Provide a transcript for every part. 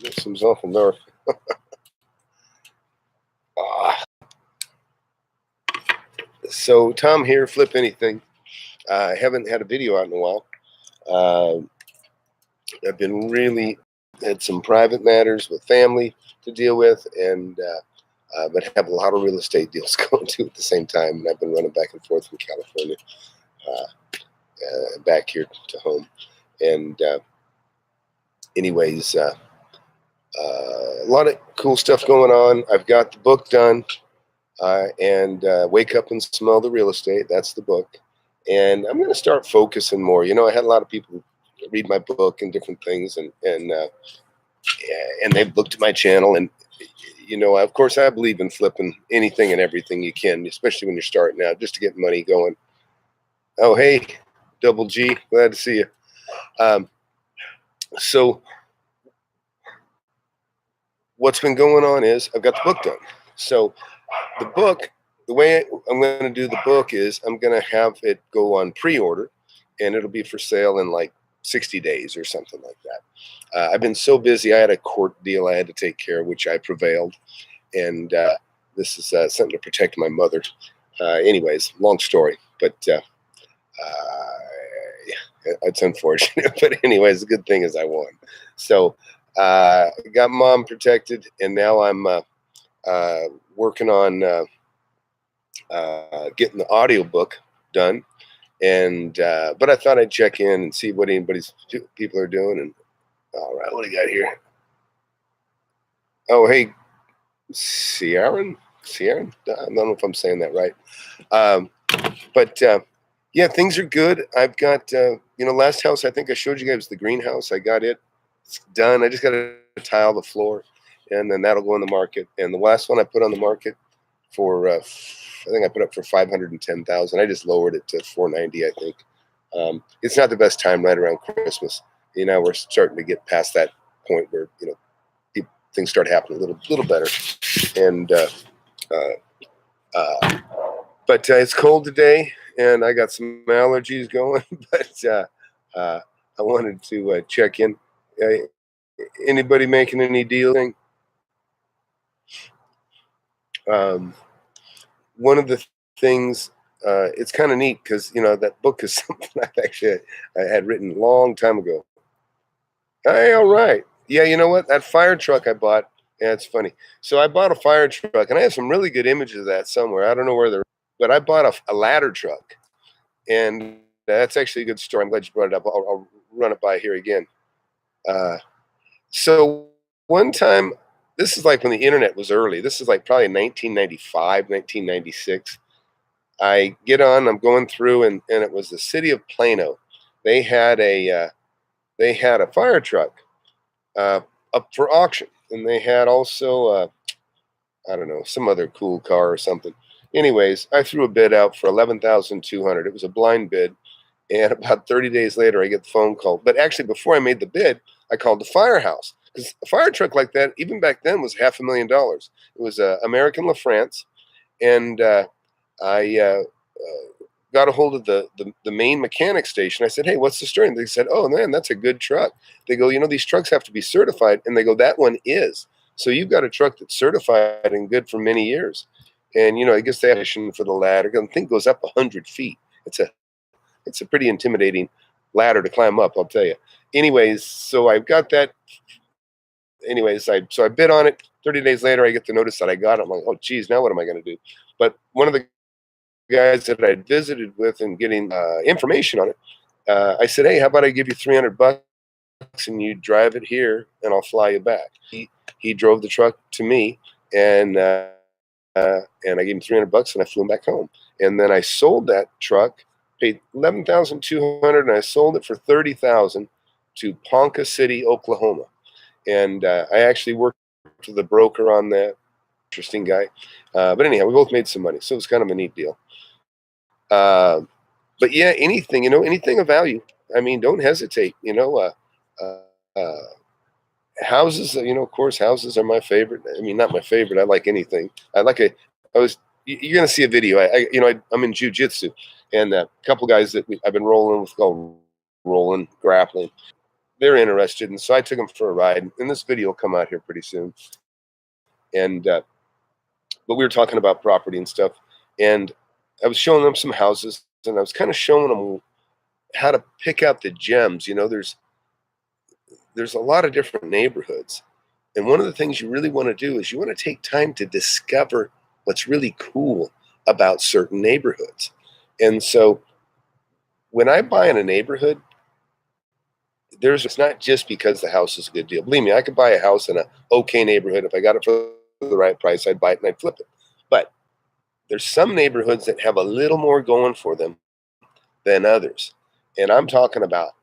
This seems awful dark. So Tom here, Flip Anything. I haven't had a video out in a while. I've been really had some private matters with family to deal with, and but have a lot of real estate deals going to at the same time. And I've been running back and forth from California back here to home. And anyways, a lot of cool stuff going on. I've got the book done, and Wake Up and Smell the Real Estate. That's the book. And I'm going to start focusing more. You know, I had a lot of people read my book and different things, and they've looked at my channel. And you know, of course, I believe in flipping anything and everything you can, especially when you're starting out, just to get money going. Oh, hey, Double G, glad to see you. So what's been going on is I've got the book done. So the book, the way I'm going to do the book is I'm going to have it go on pre-order, and it'll be for sale in like 60 days or something like that. I've been so busy. I had a court deal I had to take care of, which I prevailed. And this is something to protect my mother. Anyways, long story, but it's unfortunate. But anyways, the good thing is I won. So I got mom protected, and now I'm working on getting the audiobook done. And but I thought I'd check in and see what people are doing. And all right, what do you got here? Oh, hey, Sierra. I don't know if I'm saying that right. But yeah, things are good. I've got you know, last house I think I showed you guys the greenhouse. I got it. It's done. I just got to tile the floor, and then that'll go in the market. And the last one I put on the market for I think I put up for 510,000. I just lowered it to 490. I think it's not the best time right around Christmas. You know, we're starting to get past that point where, you know, things start happening a little better. And but it's cold today, and I got some allergies going. But I wanted to check in. Anybody making any dealing? One of the things, it's kind of neat because, you know, that book is something I had written a long time ago. Hey, all right. Yeah, you know what? That fire truck I bought, yeah, it's funny. So I bought a fire truck, and I have some really good images of that somewhere. I don't know where they're, but I bought a ladder truck, and that's actually a good story. I'm glad you brought it up. I'll run it by here again. So one time, this is like when the internet was early. This is like probably 1995, 1996. I get on, I'm going through, and it was the city of Plano. They had a fire truck up for auction, and they had also I don't know, some other cool car or something. Anyways, I threw a bid out for $11,200. It was a blind bid, and about 30 days later, I get the phone call. But actually, before I made the bid, I called the firehouse, because a fire truck like that, even back then, was $500,000. It was American LaFrance, and I got a hold of the main mechanic station. I said, hey, what's the story? And they said, oh, man, that's a good truck. They go, you know, these trucks have to be certified. And they go, that one is. So you've got a truck that's certified and good for many years. And, you know, I guess they have a for the ladder. The thing goes up 100 feet. It's a pretty intimidating ladder to climb up, I'll tell you. Anyways, so I've got that. Anyways, so I bid on it. 30 days later, I get the notice that I got it. I'm like, oh, geez, now what am I going to do? But one of the guys that I visited with and getting information on it, I said, hey, how about I give you $300 and you drive it here, and I'll fly you back. He drove the truck to me, and I gave him $300 and I flew him back home. And then I sold that truck, paid $11,200, and I sold it for $30,000 to Ponca City, Oklahoma. And I actually worked with the broker on that. Interesting guy. But anyhow, we both made some money, so it was kind of a neat deal. But yeah, anything, you know, anything of value. I mean, don't hesitate. You know, houses. You know, of course, houses are my favorite. I mean, not my favorite. I like anything. You're gonna see a video. I'm in jiu-jitsu, and a couple guys that I've been rolling with called rolling grappling. they're interested, and so I took them for a ride. And this video will come out here pretty soon. And but we were talking about property and stuff, and I was showing them some houses, and I was kind of showing them how to pick out the gems. There's a lot of different neighborhoods, and one of the things you really want to do is you want to take time to discover what's really cool about certain neighborhoods. And so when I buy in a neighborhood, it's not just because the house is a good deal. Believe me, I could buy a house in an okay neighborhood. If I got it for the right price, I'd buy it and I'd flip it. But there's some neighborhoods that have a little more going for them than others. And I'm talking about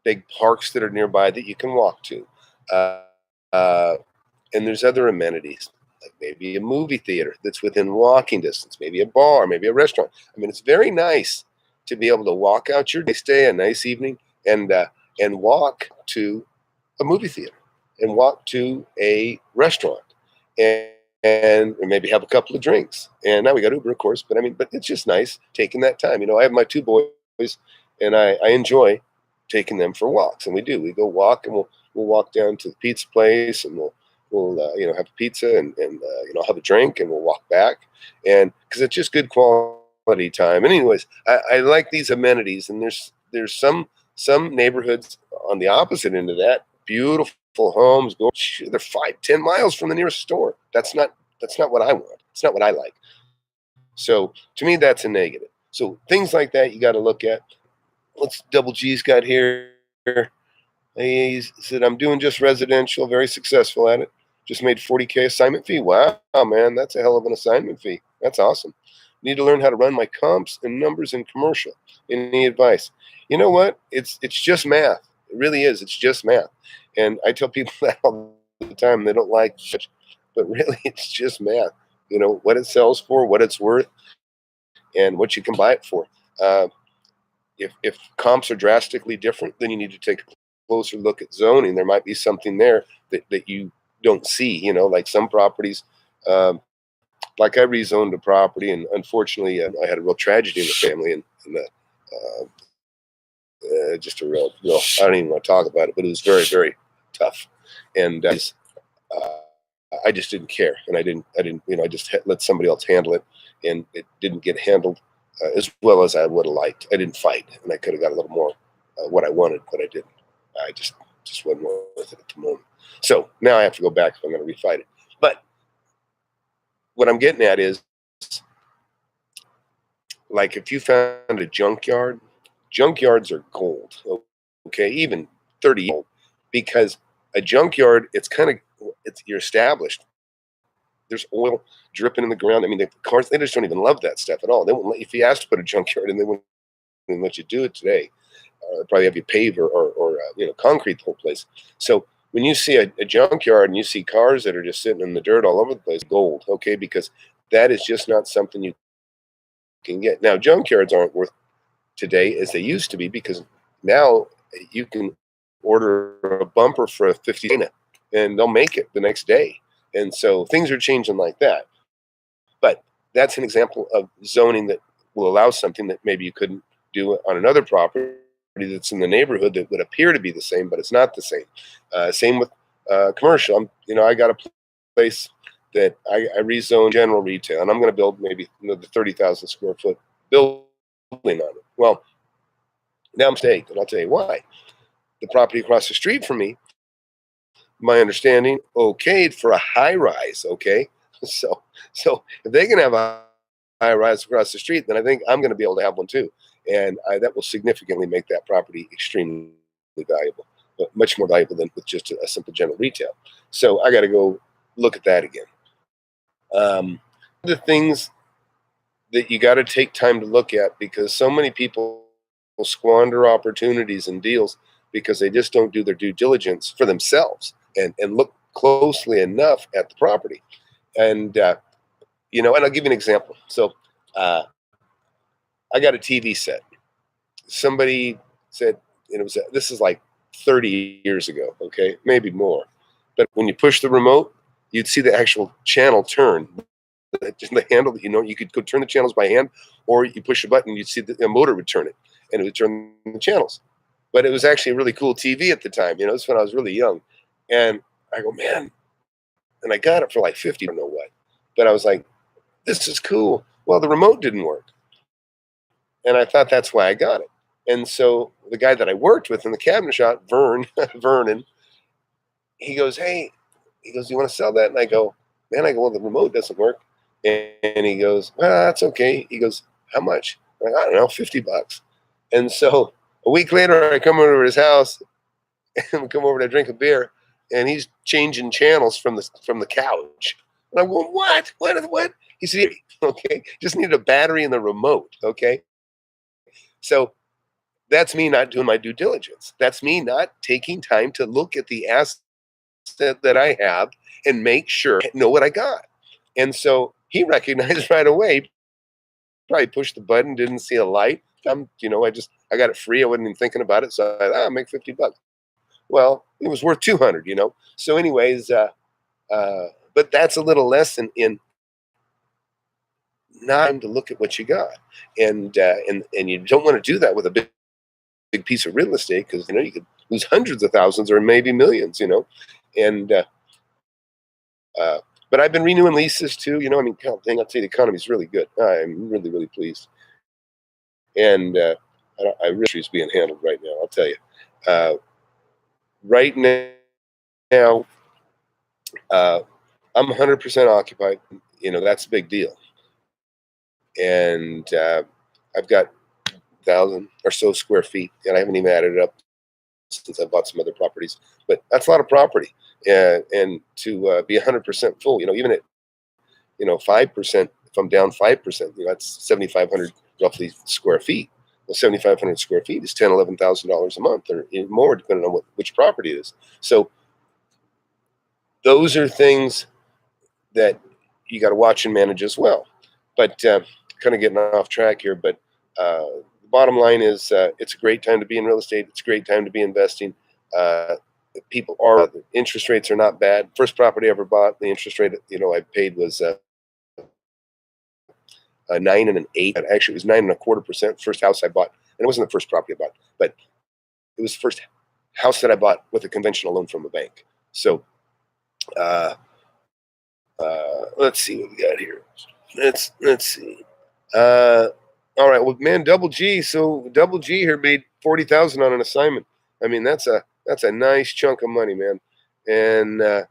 big parks that are nearby that you can walk to. Uh, uh, and there's other amenities, like maybe a movie theater that's within walking distance, maybe a bar, maybe a restaurant. I mean, it's very nice to be able to walk out your day, a nice evening, and walk to a movie theater and walk to a restaurant and maybe have a couple of drinks. And now we got Uber, of course, but it's just nice taking that time. I have my two boys, and I enjoy taking them for walks, and we do. We go walk, and we'll walk down to the pizza place, and we'll have a pizza and have a drink, and we'll walk back, and because it's just good quality time. And anyways, I like these amenities, and there's some neighborhoods on the opposite end of that, beautiful homes, they're 5-10 miles from the nearest store. That's not what I want. It's not what I like. So to me, that's a negative. So things like that you got to look at. What's Double G's got here? He said, I'm doing just residential, very successful at it. Just made $40K assignment fee. Wow, man, that's a hell of an assignment fee. That's awesome. Need to learn how to run my comps and numbers in commercial. Any advice? You know what? It's just math. It really is. It's just math. And I tell people that all the time. They don't like it, but really, it's just math. What it sells for, what it's worth, and what you can buy it for. If comps are drastically different, then you need to take a closer look at zoning. There might be something there that you don't see. Like some properties. Like I rezoned a property, and unfortunately, I had a real tragedy in the family, and just a real. I don't even want to talk about it, but it was very, very tough, and I just didn't care, and I didn't. I just let somebody else handle it, and it didn't get handled as well as I would have liked. I didn't fight, and I could have got a little more what I wanted, but I didn't. I just wasn't worth it at the moment. So now I have to go back if I'm going to refight it. But what I'm getting at is, like, if you found a junkyard, junkyards are gold. Okay, even 30 years old, because a junkyard, you're established. There's oil dripping in the ground. The cars, they just don't even love that stuff at all. They won't let, if you asked to put a junkyard in, they wouldn't let you do it today. Probably have you pave or concrete the whole place. So when you see a junkyard and you see cars that are just sitting in the dirt all over the place, gold, okay, because that is just not something you can get. Now, junkyards aren't worth today as they used to be, because now you can order a bumper for a 50 and they'll make it the next day. And so things are changing like that. But that's an example of zoning that will allow something that maybe you couldn't do on another property that's in the neighborhood that would appear to be the same, but it's not the same. Same with commercial. I got a place that I rezoned general retail, and I'm going to build maybe the 30,000 square foot building on it. Well, now I'm staying, and I'll tell you why. The property across the street from me, my understanding, okayed for a high rise. Okay, so if they can have a high rise across the street, then I think I'm going to be able to have one too, and that will significantly make that property extremely valuable, but much more valuable than with just a simple general retail. So I got to go look at that again. The things that you got to take time to look at, because so many people will squander opportunities and deals because they just don't do their due diligence for themselves and look closely enough at the property. And and I'll give you an example. So I got a TV set. Somebody said, this is like 30 years ago, okay, maybe more. But when you push the remote, you'd see the actual channel turn. Just the handle, you could go turn the channels by hand, or you push a button, you'd see the motor would turn it, and it would turn the channels. but it was actually a really cool TV at the time. You know, it's when I was really young, and I go, man, and I got it for like 50, I don't know what, but I was like, this is cool. Well, the remote didn't work, and I thought that's why I got it. And so the guy that I worked with in the cabinet shop, Vernon, he goes, hey, he goes, you want to sell that? And I go, man, I go, well, the remote doesn't work. And he goes, well, that's okay. He goes, how much? I'm like, I don't know, $50. And so a week later, I come over to his house and we come over to drink a beer, and he's changing channels from the couch. And I'm going, what? What? He said, okay, just needed a battery and the remote. Okay. So that's me not doing my due diligence. That's me not taking time to look at the asset that I have and make sure I know what I got. And so he recognized right away, probably pushed the button, didn't see a light. I got it free. I wasn't even thinking about it. So I thought, I'll make $50. Well, it was worth 200, you know? So anyways, but that's a little lesson in not to look at what you got. And you don't want to do that with a big piece of real estate, because, you know, you could lose hundreds of thousands or maybe millions, you know? And, but I've been renewing leases too. You know, I mean, God dang, I'll tell you, the economy is really good. I'm really, really pleased. And I really is being handled right now. I'll tell you. Right now, I'm 100% occupied. You know, that's a big deal. And I've got 1,000 or so square feet, and I haven't even added it up since I bought some other properties. But that's a lot of property, and to be 100% full, you know, even at 5%, if I'm down 5%, you know, that's 7,500 roughly square feet. Well, 7,500 square feet is $11,000 a month, or even more, depending on which property it is. So those are things that you got to watch and manage as well. But kind of getting off track here, but the bottom line is it's a great time to be in real estate. It's a great time to be investing. The interest rates are not bad. First property I ever bought, the interest rate, I paid was 9 and 8. Actually, it was 9.25%. First house I bought, and it wasn't the first property I bought, but it was the first house that I bought with a conventional loan from a bank. So let's see what we got here. Let's see. All right. Well, man, Double G. So Double G here made 40,000 on an assignment. I mean, that's a nice chunk of money, man. And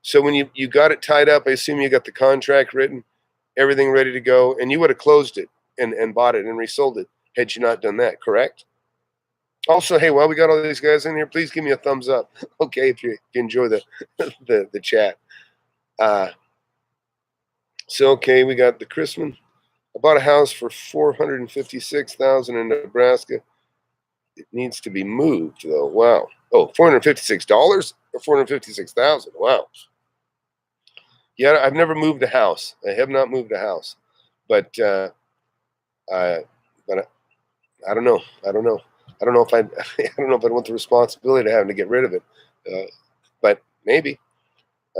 so when you got it tied up, I assume you got the contract written, everything ready to go, and you would have closed it and bought it and resold it had you not done that, correct? Also, hey, while we got all these guys in here, please give me a thumbs up, okay, if you enjoy the the chat. So okay, we got the Chrisman. I bought a house for $456,000 in Nebraska. It needs to be moved though. Wow. Oh, $456 or $456,000. Wow. Yeah, I've never moved a house. I have not moved a house, but I don't know. I don't know. I don't know if I don't know if I want the responsibility of having to get rid of it. But maybe.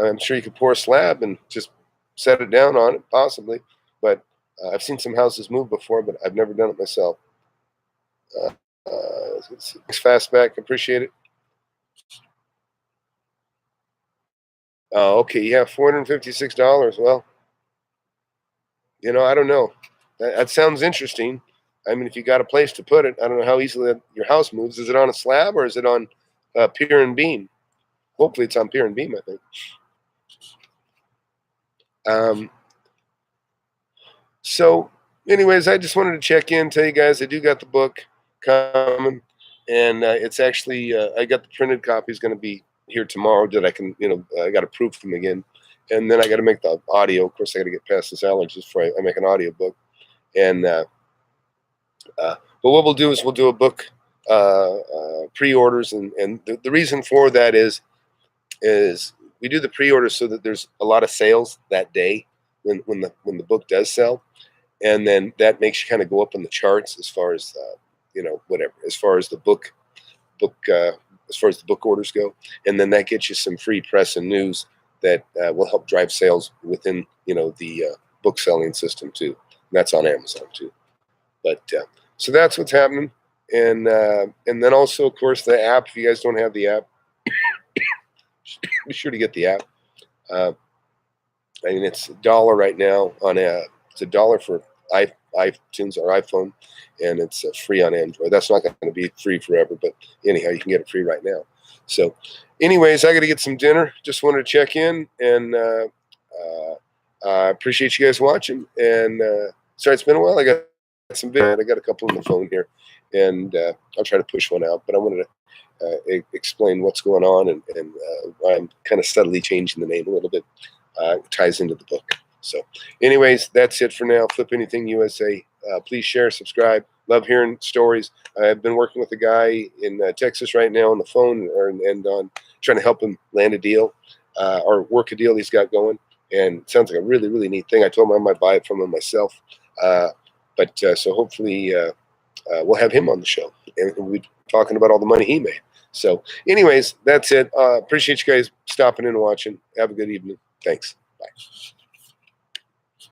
I'm sure you could pour a slab and just set it down on it, possibly. But I've seen some houses move before, but I've never done it myself. Thanks, Fastback. Appreciate it. Oh, okay. Yeah, $456. Well, I don't know. That sounds interesting. I mean, if you got a place to put it, I don't know how easily your house moves. Is it on a slab or is it on pier and beam? Hopefully, it's on pier and beam, I think. So, anyways, I just wanted to check in, tell you guys I do got the book coming, and it's actually I got the printed copy is going to be here tomorrow. That I can, I got to proof them again, and then I got to make the audio. Of course, I got to get past this allergies before I make an audio book. And but what we'll do is we'll do a book pre-orders, and the reason for that is we do the pre-orders so that there's a lot of sales that day when the book does sell. And then that makes you kind of go up on the charts as far as whatever, as far as the book as far as the book orders go. And then that gets you some free press and news that will help drive sales within the book selling system too. And that's on Amazon too. But so that's what's happening. And then also, of course, the app. If you guys don't have the app, be sure to get the app. I mean, it's $1 right now on it's $1 for iTunes or iPhone, and it's free on Android. That's not going to be free forever, but anyhow, you can get it free right now. So, anyways, I got to get some dinner. Just wanted to check in, and I appreciate you guys watching. And sorry, it's been a while. I got some videos. I got a couple on the phone here, and I'll try to push one out. But I wanted to explain what's going on, and I'm kind of subtly changing the name a little bit. Ties into the book. So anyways, that's it for now. Flip Anything USA. Please share, subscribe. Love hearing stories. I've been working with a guy in Texas right now on the phone and on trying to help him land a deal or work a deal he's got going. And it sounds like a really, really neat thing. I told him I might buy it from him myself. So hopefully we'll have him on the show. And we'll be talking about all the money he made. So anyways, that's it. Appreciate you guys stopping in and watching. Have a good evening. Thanks. Bye.